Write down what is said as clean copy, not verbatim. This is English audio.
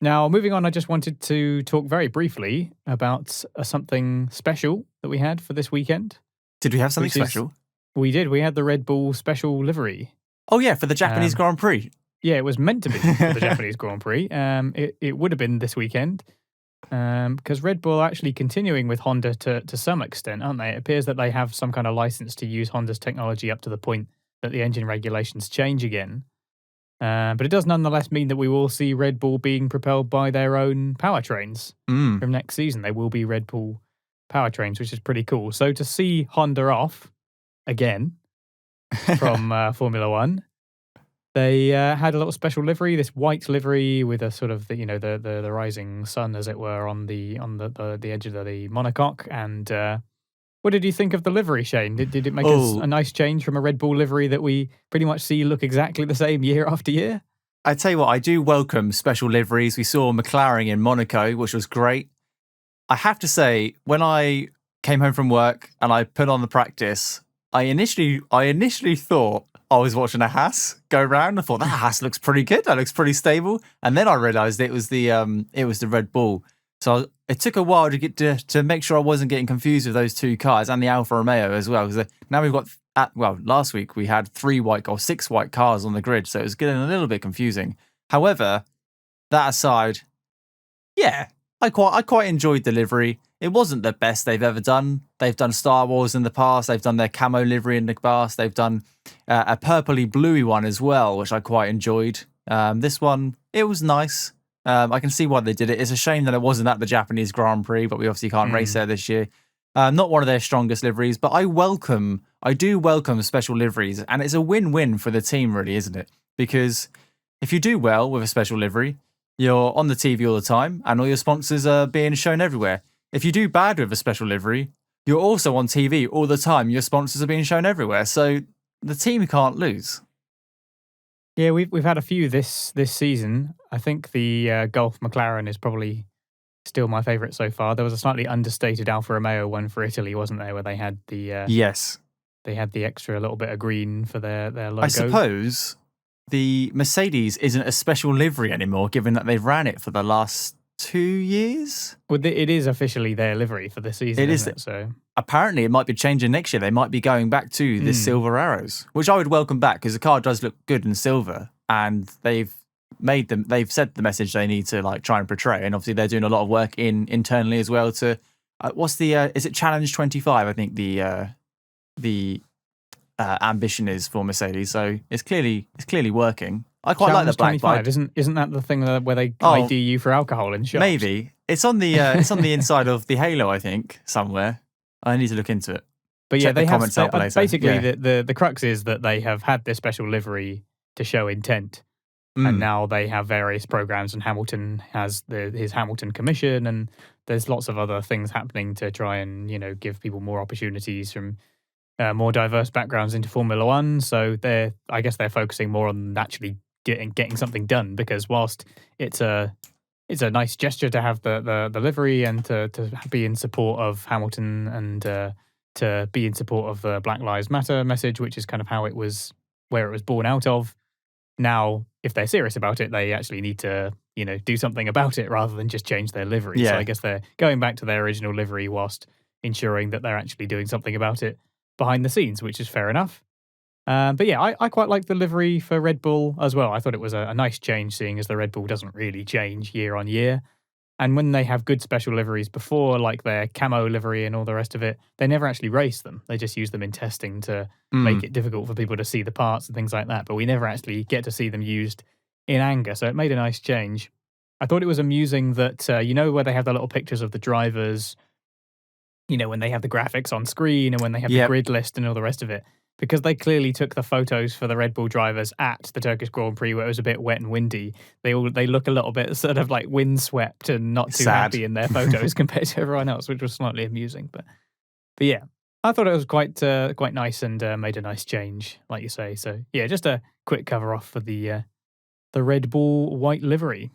Now, moving on, I just wanted to talk very briefly about something special that we had for this weekend. Did we have something special? We did. We had the Red Bull special livery. Oh, yeah, for the Japanese Grand Prix. Yeah, it was meant to be for the Japanese Grand Prix. It would have been this weekend because Red Bull are actually continuing with Honda to some extent, aren't they? It appears that they have some kind of license to use Honda's technology up to the point that the engine regulations change again. But it does nonetheless mean that we will see Red Bull being propelled by their own powertrains from next season. They will be Red Bull powertrains, which is pretty cool. So to see Honda off again from Formula One, they had a little special livery, this white livery with a sort of the rising sun, as it were, on the edge of the monocoque. And what did you think of the livery, Shane? Did it make us a nice change from a Red Bull livery that we pretty much see look exactly the same year after year? I tell you what, I do welcome special liveries. We saw McLaren in Monaco, which was great. I have to say, when I came home from work and I put on the practice, I initially thought I was watching a Haas go round. I thought that Haas looks pretty good. That looks pretty stable. And then I realised it was the Red Bull. So it took a while to get to make sure I wasn't getting confused with those two cars and the Alfa Romeo as well. Because now we've got last week we had 6 white cars on the grid, so it was getting a little bit confusing. However, that aside, yeah, I quite enjoyed the livery. It wasn't the best they've ever done. They've done Star Wars in the past. They've done their camo livery in the past. They've done a purpley bluey one as well, which I quite enjoyed. This one, it was nice. I can see why they did it. It's a shame that it wasn't at the Japanese Grand Prix, but we obviously can't race there this year. Not one of their strongest liveries, but I do welcome special liveries, and it's a win-win for the team, really, isn't it? Because if you do well with a special livery, you're on the TV all the time, and all your sponsors are being shown everywhere. If you do bad with a special livery, you're also on TV all the time. Your sponsors are being shown everywhere, so the team can't lose. Yeah, we've had a few this season. I think the Gulf McLaren is probably still my favourite so far. There was a slightly understated Alfa Romeo one for Italy, wasn't there, where they had the yes, they had the extra little bit of green for their logo. I suppose the Mercedes isn't a special livery anymore, given that they've ran it for the last 2 years. Well, it is officially their livery for the season. Isn't it? So apparently it might be changing next year. They might be going back to the silver arrows, which I would welcome back because the car does look good in silver, and they've said the message they need to try and portray, and obviously they're doing a lot of work internally as well to what's the is it Challenge 25? I think the ambition is for Mercedes, so it's clearly working. I quite Challenge like the black 25. bike. Isn't that the thing where they ID you for alcohol in shops? Maybe it's on the inside of the halo, I think, somewhere. I need to look into it. But yeah, they have basically yeah. the crux is that they have had this special livery to show intent, and now they have various programs, and Hamilton has his Hamilton Commission, and there's lots of other things happening to try and give people more opportunities from more diverse backgrounds into Formula One. So I guess they're focusing more on actually getting something done, because whilst it's a nice gesture to have the livery and to be in support of Hamilton and to be in support of the Black Lives Matter message, which is kind of where it was born out of. Now, if they're serious about it, they actually need to do something about it rather than just change their livery. Yeah. So I guess they're going back to their original livery whilst ensuring that they're actually doing something about it behind the scenes, which is fair enough. But yeah, I quite like the livery for Red Bull as well. I thought it was a nice change, seeing as the Red Bull doesn't really change year on year. And when they have good special liveries before, like their camo livery and all the rest of it, they never actually race them. They just use them in testing to make it difficult for people to see the parts and things like that. But we never actually get to see them used in anger. So it made a nice change. I thought it was amusing that, where they have the little pictures of the drivers, when they have the graphics on screen and when they have the grid list and all the rest of it. Because they clearly took the photos for the Red Bull drivers at the Turkish Grand Prix where it was a bit wet and windy. They look a little bit sort of like windswept and not too happy in their photos compared to everyone else, which was slightly amusing. But yeah, I thought it was quite nice and made a nice change, like you say. So yeah, just a quick cover off for the Red Bull white livery.